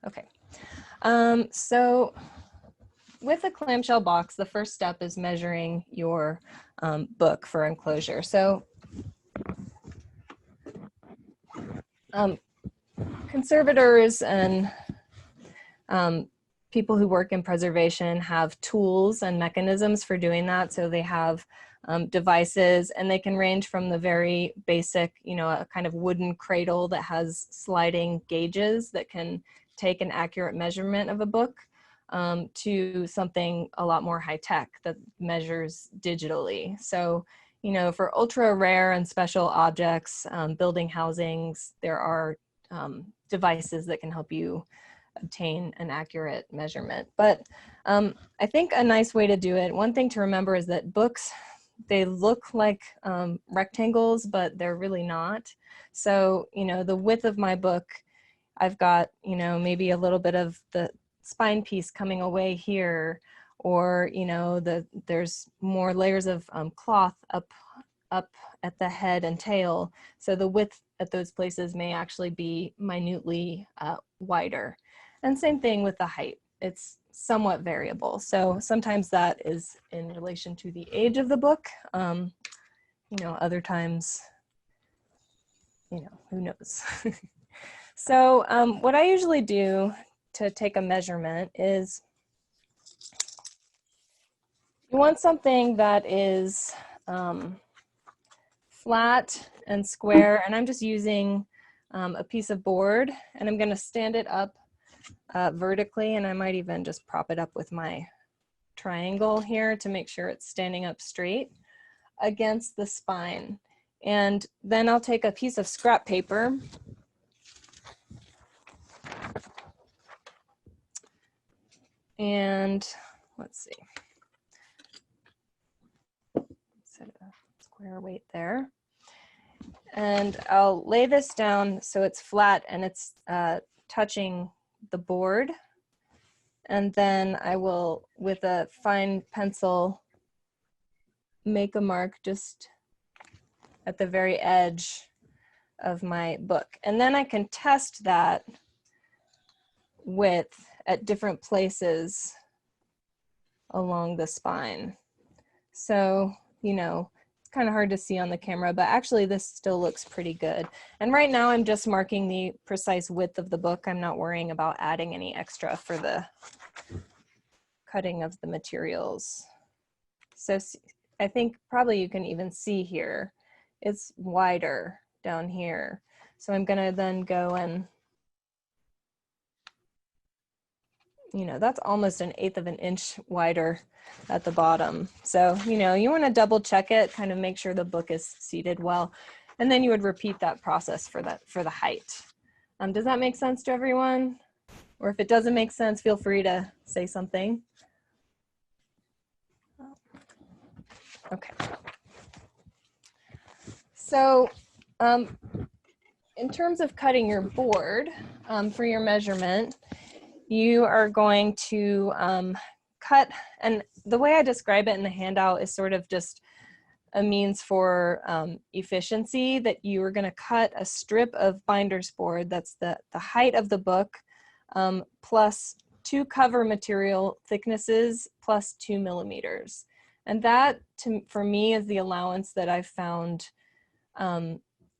Okay. So with a clamshell box, the first step is measuring your book for enclosure. So conservators and people who work in preservation have tools and mechanisms for doing that. So they have devices, and they can range from the very basic, a kind of wooden cradle that has sliding gauges that can take an accurate measurement of a book, to something a lot more high tech that measures digitally. So, for ultra rare and special objects, building housings, there are devices that can help you obtain an accurate measurement. But I think a nice way to do it, one thing to remember is that books, they look like rectangles, but they're really not. So, the width of my book, I've got, maybe a little bit of the spine piece coming away here, or, there's more layers of cloth up at the head and tail. So the width at those places may actually be minutely wider. And same thing with the height. It's somewhat variable. So sometimes that is in relation to the age of the book. Other times, who knows? So what I usually do to take a measurement is, you want something that is flat and square, and I'm just using a piece of board, and I'm going to stand it up vertically, and I might even just prop it up with my triangle here to make sure it's standing up straight against the spine. And then I'll take a piece of scrap paper and let's see, set a square weight there. And I'll lay this down so it's flat and it's touching the board. And then I will, with a fine pencil, make a mark just at the very edge of my book. And then I can test that width at different places along the spine. So, it's kind of hard to see on the camera, but actually this still looks pretty good. And right now I'm just marking the precise width of the book. I'm not worrying about adding any extra for the cutting of the materials. So I think probably you can even see here, it's wider down here. So I'm gonna then go and, that's almost 1/8 of an inch wider at the bottom. So, you wanna double check it, kind of make sure the book is seated well. And then you would repeat that process for the height. Does that make sense to everyone? Or if it doesn't make sense, feel free to say something. Okay. So in terms of cutting your board for your measurement, you are going to cut, and the way I describe it in the handout is sort of just a means for efficiency, that you are going to cut a strip of binder's board that's the height of the book plus 2 cover material thicknesses plus 2 millimeters. And that, for me, is the allowance that I've found.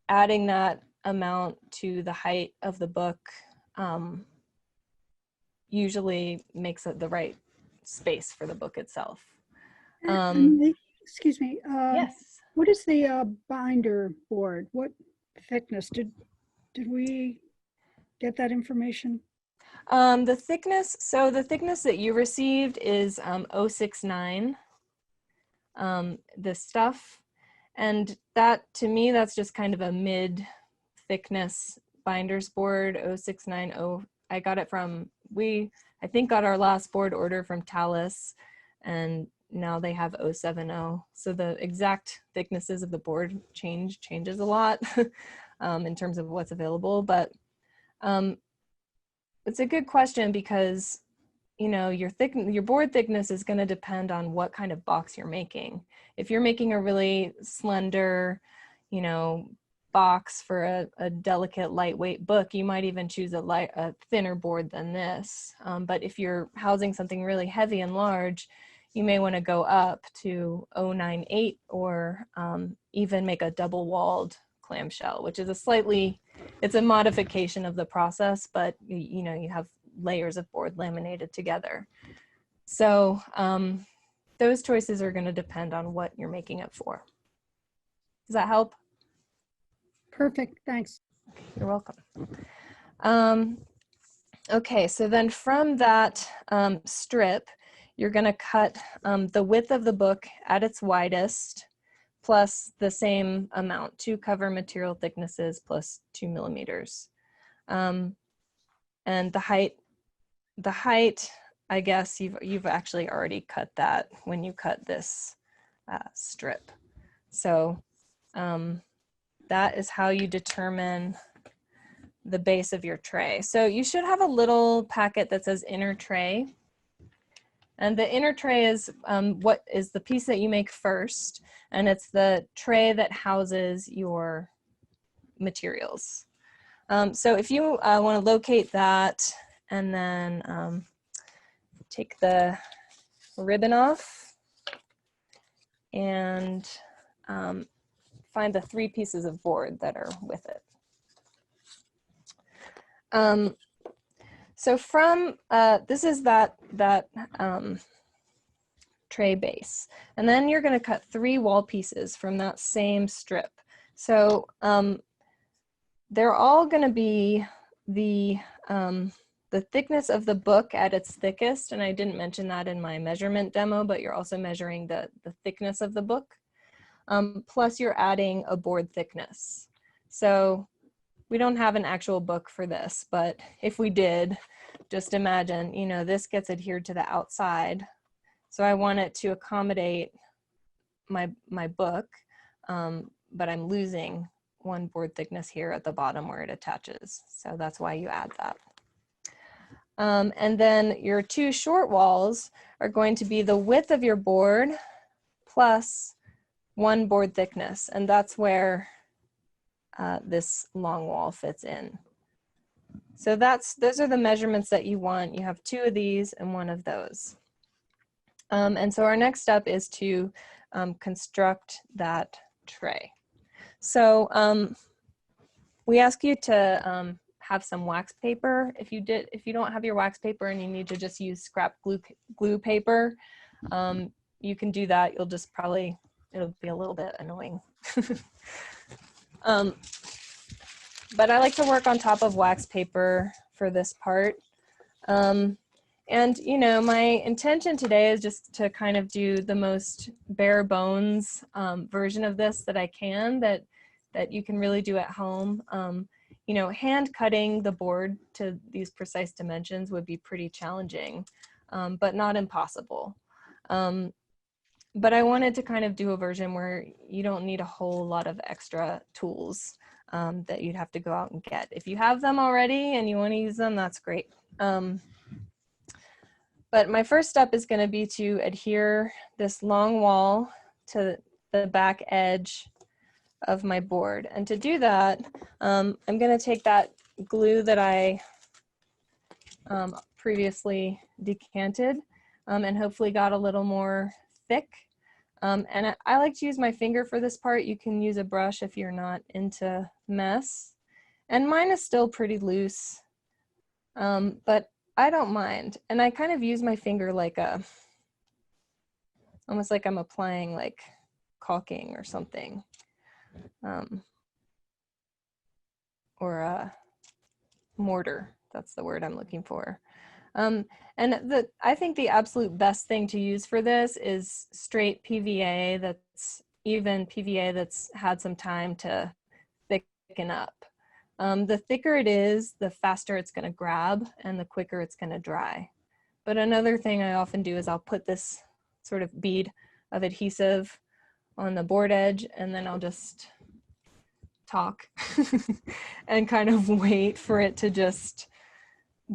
Adding that amount to the height of the book usually makes it the right space for the book itself. Excuse me. Yes. What is the binder board? What thickness? Did we get that information? The thickness, so the thickness that you received is 069, the stuff. And that, to me, that's just kind of a mid thickness binder's board, 0690. I got it from, I think got our last board order from Talus, and now they have 070. So the exact thicknesses of the board changes a lot in terms of what's available. But it's a good question because, your board thickness is going to depend on what kind of box you're making. If you're making a really slender, box for a delicate, lightweight book, you might even choose a thinner board than this. But if you're housing something really heavy and large, you may want to go up to 098 or even make a double-walled clamshell, which is it's a modification of the process, but you know, you have layers of board laminated together. So those choices are going to depend on what you're making it for. Does that help? Perfect, thanks. You're welcome. Okay, so then from that strip, you're going to cut the width of the book at its widest, plus the same amount, 2 cover material thicknesses plus 2 millimeters. And the height, I guess you've actually already cut that when you cut this strip. So that is how you determine the base of your tray. So you should have a little packet that says inner tray. And the inner tray is what is the piece that you make first, and it's the tray that houses your materials. So if you want to locate that and then take the ribbon off and find the 3 pieces of board that are with it. So from, this is that tray base. And then you're going to cut 3 wall pieces from that same strip. So they're all going to be the thickness of the book at its thickest. And I didn't mention that in my measurement demo, but you're also measuring the thickness of the book. Plus you're adding a board thickness. So we don't have an actual book for this, but if we did, just imagine, you know, this gets adhered to the outside. So I want it to accommodate my book, but I'm losing 1 board thickness here at the bottom where it attaches. So that's why you add that. And then your 2 short walls are going to be the width of your board plus 1 board thickness. And that's where this long wall fits in. So those are the measurements that you want. You have 2 of these and 1 of those. And so our next step is to construct that tray. So we ask you to have some wax paper. If you don't have your wax paper and you need to just use scrap glue paper, you can do that. You'll just it'll be a little bit annoying. But I like to work on top of wax paper for this part. And you know, my intention today is just to kind of do the most bare bones version of this that I can, that you can really do at home. You know, hand cutting the board to these precise dimensions would be pretty challenging, but not impossible. But I wanted to kind of do a version where you don't need a whole lot of extra tools that you'd have to go out and get. If you have them already and you want to use them, that's great. But my first step is going to be to adhere this long wall to the back edge of my board. And to do that, I'm going to take that glue that I previously decanted and hopefully got a little more thick. And I like to use my finger for this part. You can use a brush if you're not into mess. And mine is still pretty loose, but I don't mind. And I kind of use my finger like almost like I'm applying like caulking or something. Or a mortar, that's the word I'm looking for. And I think the absolute best thing to use for this is straight PVA, that's even PVA that's had some time to thicken up. The thicker it is, the faster it's going to grab and the quicker it's going to dry. But another thing I often do is I'll put this sort of bead of adhesive on the board edge, and then I'll just talk and kind of wait for it to just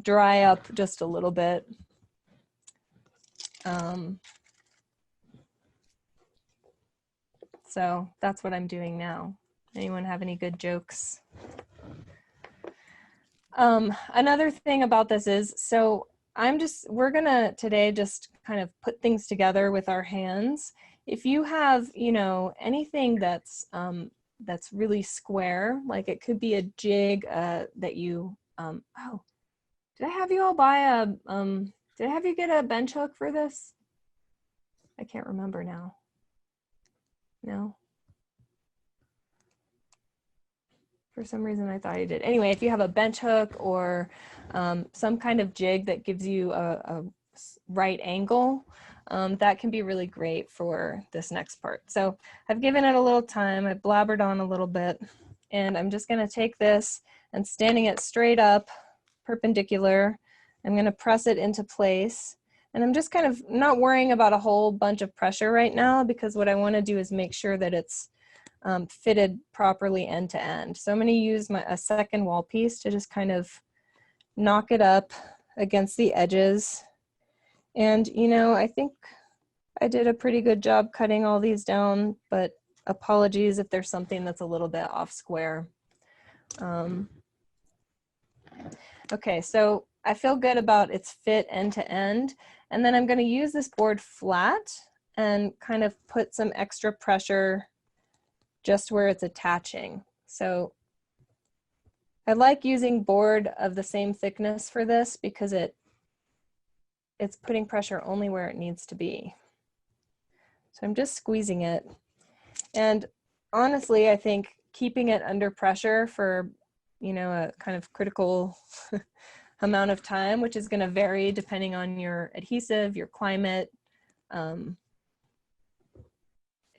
dry up just a little bit. So that's what I'm doing now. Anyone have any good jokes? Another thing about this is, so we're gonna today just kind of put things together with our hands. If you have, you know, anything that's really square, like it could be a jig that you, oh, did I have you all buy a, did I have you get a bench hook for this? I can't remember now. No? For some reason I thought I did. Anyway, if you have a bench hook or some kind of jig that gives you a right angle, that can be really great for this next part. So I've given it a little time, I blabbered on a little bit, and I'm just gonna take this and standing it straight up, perpendicular, I'm gonna press it into place. And I'm just kind of not worrying about a whole bunch of pressure right now, because what I wanna do is make sure that it's fitted properly end to end. So I'm going to use a second wall piece to just kind of knock it up against the edges. And, you know, I think I did a pretty good job cutting all these down, but apologies if there's something that's a little bit off square. Okay, so I feel good about its fit end to end. And then I'm going to use this board flat and kind of put some extra pressure just where it's attaching. So I like using board of the same thickness for this because it's putting pressure only where it needs to be. So I'm just squeezing it. And honestly, I think keeping it under pressure for, you know, a kind of critical amount of time, which is going to vary depending on your adhesive, your climate,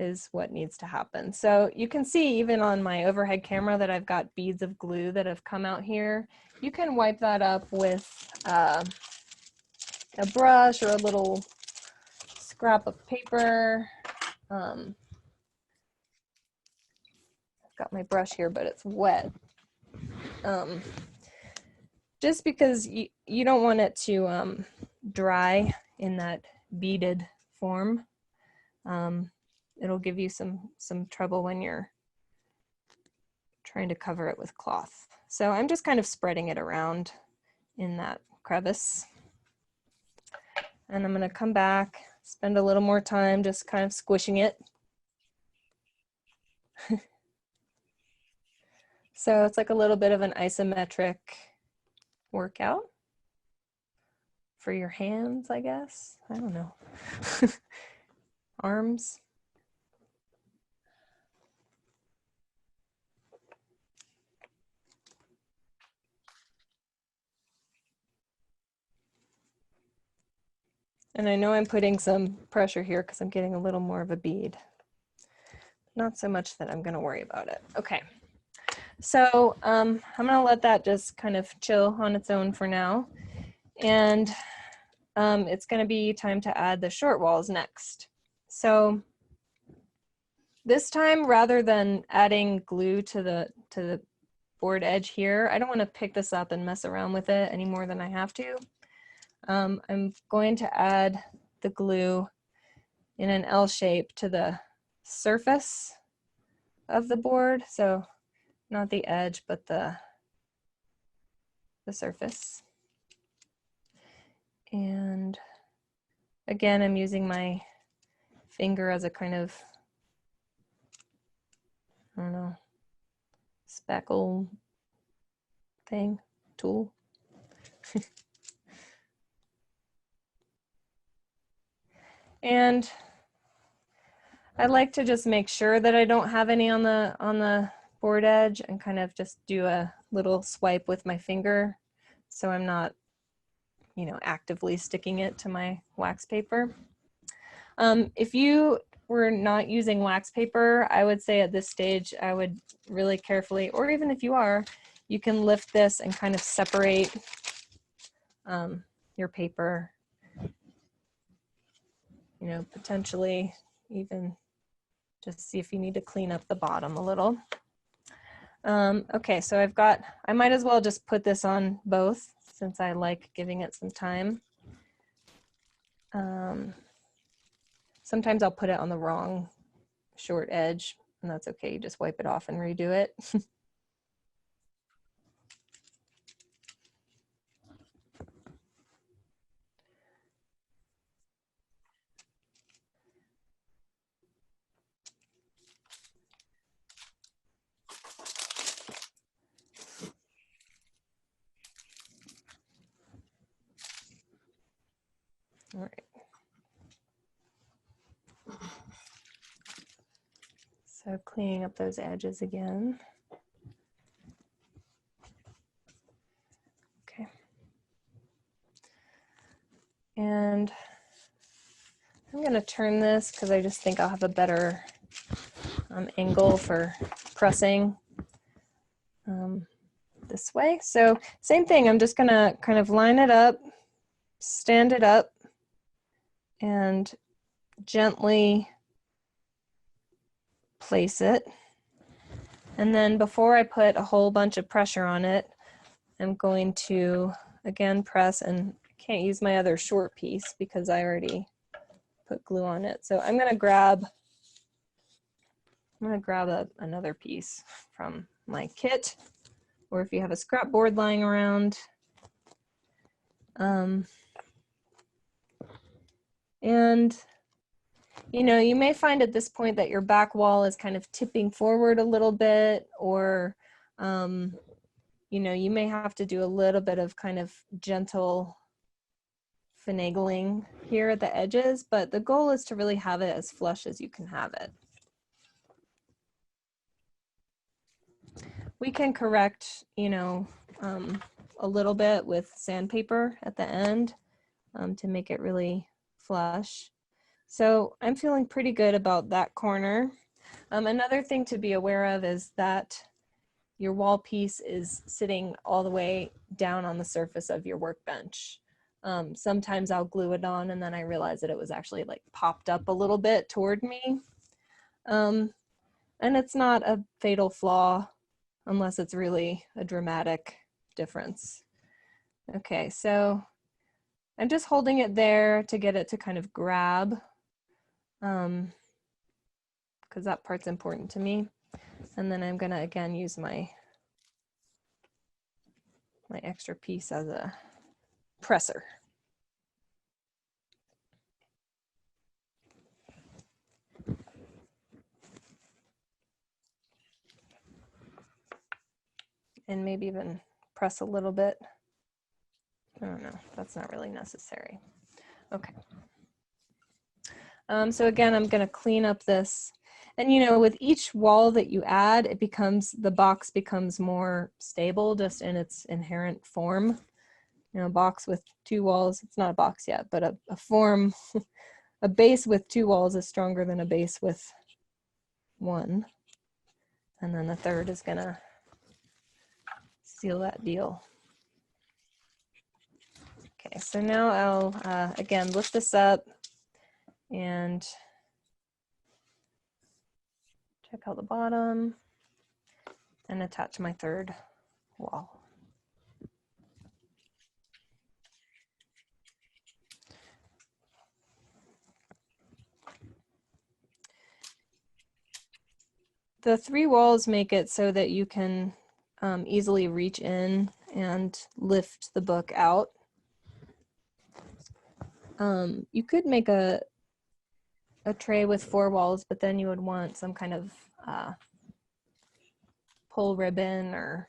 is what needs to happen. So you can see even on my overhead camera that I've got beads of glue that have come out here. You can wipe that up with a brush or a little scrap of paper. I've got my brush here, but it's wet. Just because you don't want it to dry in that beaded form. It'll give you some trouble when you're trying to cover it with cloth. So I'm just kind of spreading it around in that crevice. And I'm going to come back, spend a little more time just kind of squishing it. So it's like a little bit of an isometric workout for your hands, I guess. I don't know. Arms. And I know I'm putting some pressure here because I'm getting a little more of a bead. Not so much that I'm going to worry about it. Okay. So I'm going to let that just kind of chill on its own for now. And it's going to be time to add the short walls next. So this time, rather than adding glue to the board edge here, I don't want to pick this up and mess around with it any more than I have to. I'm going to add the glue in an L shape to the surface of the board. So not the edge, but the surface. And again, I'm using my finger as a kind of, I don't know, spackle thing, tool. And I like to just make sure that I don't have any on the board edge and kind of just do a little swipe with my finger so I'm not, you know, actively sticking it to my wax paper. If you were not using wax paper, I would say at this stage I would really carefully, or even if you are, you can lift this and kind of separate your paper, you know, potentially even just see if you need to clean up the bottom a little. Okay, so I might as well just put this on both since I like giving it some time. Sometimes I'll put it on the wrong short edge. and that's okay. You just wipe it off and redo it. All right. So cleaning up those edges again. Okay. And I'm going to turn this because I just think I'll have a better angle for pressing this way. So same thing, I'm just going to kind of line it up, stand it up, and gently place it. And then before I put a whole bunch of pressure on it, I'm going to again press, and I can't use my other short piece because I already put glue on it. So I'm gonna grab another piece from my kit, or if you have a scrap board lying around. And you know, you may find at this point that your back wall is kind of tipping forward a little bit, or you know, you may have to do a little bit of kind of gentle finagling here at the edges, but the goal is to really have it as flush as you can have it. We can correct, you know, a little bit with sandpaper at the end to make it really flush. So I'm feeling pretty good about that corner. Another thing to be aware of is that your wall piece is sitting all the way down on the surface of your workbench. Sometimes I'll glue it on and then I realize that it was actually like popped up a little bit toward me. And it's not a fatal flaw unless it's really a dramatic difference. Okay, so I'm just holding it there to get it to kind of grab, because that part's important to me. And then I'm gonna again use my extra piece as a presser. And maybe even press a little bit. I don't know, that's not really necessary. Okay. So again, I'm gonna clean up this. And you know, with each wall that you add, it becomes, the box becomes more stable just in its inherent form. You know, a box with 2 walls, it's not a box yet, but a form, a base with 2 walls is stronger than a base with 1. And then the third is gonna seal that deal. Okay, so now I'll again lift this up and check out the bottom and attach my third wall. The 3 walls make it so that you can easily reach in and lift the book out. You could make a tray with 4 walls, but then you would want some kind of pull ribbon or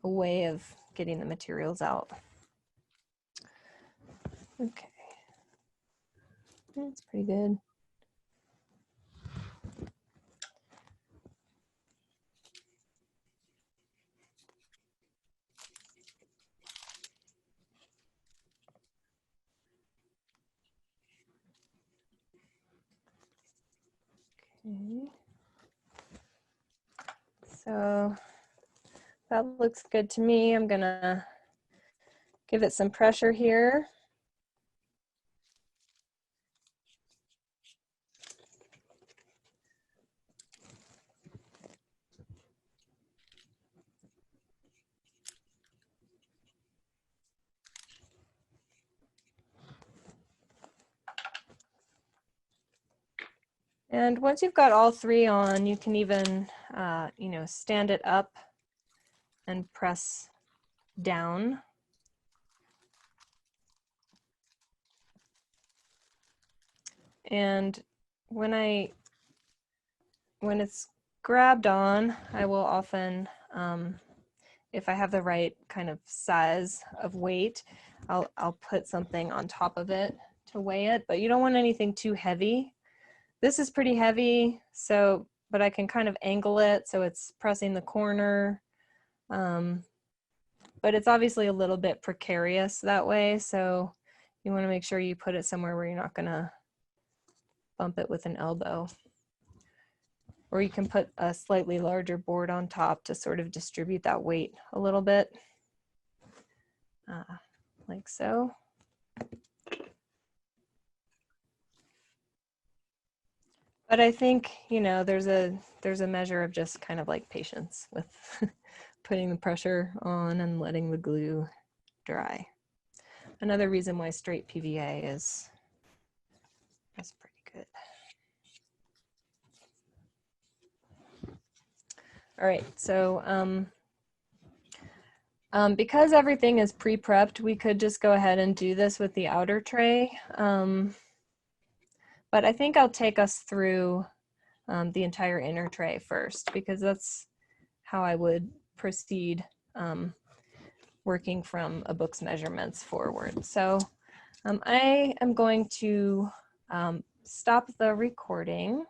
a way of getting the materials out. Okay, that's pretty good. Okay. So that looks good to me. I'm gonna give it some pressure here. And once you've got all three on, you can even, you know, stand it up and press down. And when it's grabbed on, I will often, if I have the right kind of size of weight, I'll put something on top of it to weigh it, but you don't want anything too heavy. This is pretty heavy, so, but I can kind of angle it so it's pressing the corner. But it's obviously a little bit precarious that way, so you want to make sure you put it somewhere where you're not gonna bump it with an elbow. Or you can put a slightly larger board on top to sort of distribute that weight a little bit, like so. But I think, you know, there's a measure of just kind of like patience with putting the pressure on and letting the glue dry. Another reason why straight PVA is pretty good. All right, so because everything is pre-prepped, we could just go ahead and do this with the outer tray. But I think I'll take us through the entire inner tray first, because that's how I would proceed working from a book's measurements forward. So I am going to stop the recording.